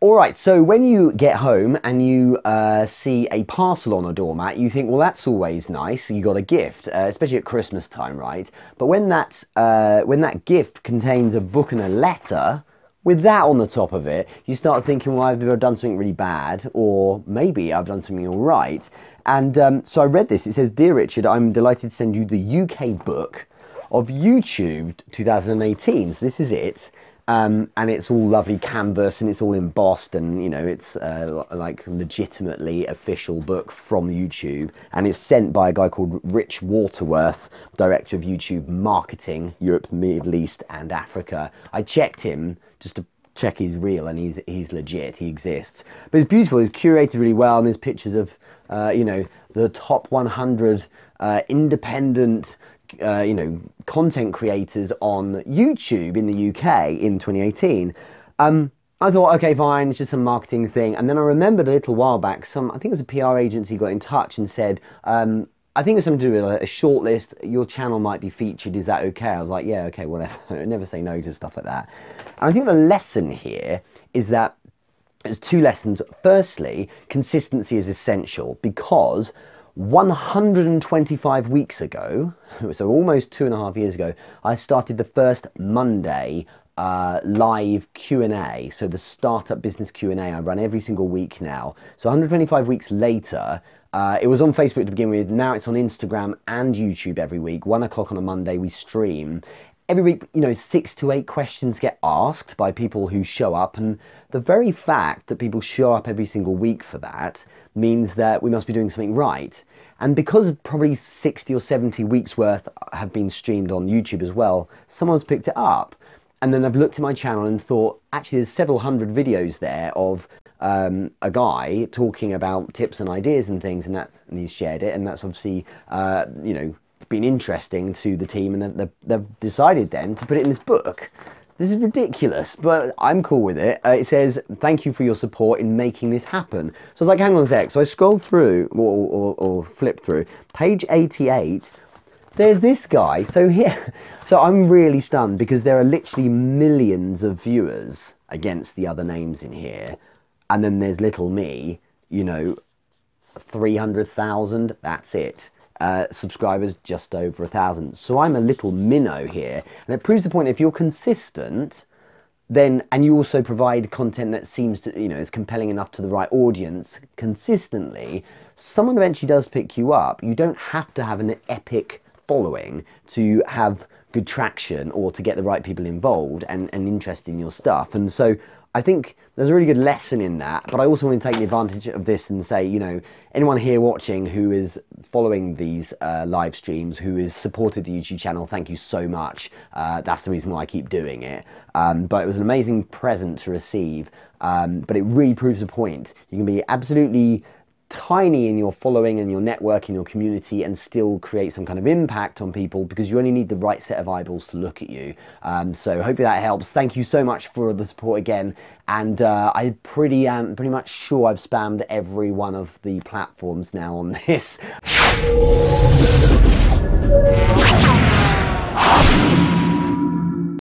Alright, so when you get home and you see a parcel on a doormat, you think, well, that's always nice, you got a gift, especially at Christmas time, right? But when that gift contains a book and a letter, with that on the top of it, you start thinking, well, I've either done something really bad, or maybe I've done something all right. And so I read this. It says, "Dear Richard, I'm delighted to send you the UK book of YouTube 2018. So this is it. And it's all lovely canvas and it's all embossed, and you know, it's like legitimately official book from YouTube, and it's sent by a guy called Rich Waterworth, director of YouTube marketing, Europe, Middle East and Africa. I checked him just to check he's real, and he's legit, he exists. But it's beautiful, it's curated really well, and there's pictures of you know, the top 100 independent you know, content creators on YouTube in the UK in 2018. I thought, okay, fine, it's just some marketing thing. And then I remembered a little while back, I think it was a PR agency got in touch and said, I think it's something to do with a shortlist, your channel might be featured, is that okay? I was like, yeah, okay, whatever. I never say no to stuff like that. And I think the lesson here is that there's two lessons. Firstly, consistency is essential, because 125 weeks ago, so almost 2.5 years ago, I started the first Monday live Q&A. So the Startup Business Q&A I run every single week now. So 125 weeks later, it was on Facebook to begin with. Now it's on Instagram and YouTube every week. 1 o'clock on a Monday, we stream. Every week, you know, 6 to 8 questions get asked by people who show up, and the very fact that people show up every single week for that means that we must be doing something right. And because probably 60 or 70 weeks worth have been streamed on YouTube as well, someone's picked it up. And then I've looked at my channel and thought, actually there's several hundred videos there of a guy talking about tips and ideas and things, and he's shared it, and that's obviously, you know, been interesting to the team, and they've decided then to put it in this book. This is ridiculous, but I'm cool with it. It says, "Thank you for your support in making this happen." So I was like, hang on a sec. So I scrolled through, or flip through, page 88. There's this guy. So here, so I'm really stunned, because there are literally millions of viewers against the other names in here. And then there's little me, you know, 300,000, that's it. Subscribers just over 1,000. So I'm a little minnow here, and it proves the point. If you're consistent, then, and you also provide content that seems to, you know, is compelling enough to the right audience consistently, someone eventually does pick you up. You don't have to have an epic following to have good traction or to get the right people involved and interested in your stuff. And so I think there's a really good lesson in that, but I also want to take the advantage of this and say, you know, anyone here watching who is following these live streams, who has supported the YouTube channel, thank you so much. That's the reason why I keep doing it. But it was an amazing present to receive, but it really proves a point. You can be absolutely tiny in your following and your network in your community and still create some kind of impact on people, because you only need the right set of eyeballs to look at you. So hopefully that helps. Thank you so much for the support again, and I am pretty much sure I've spammed every one of the platforms now on this.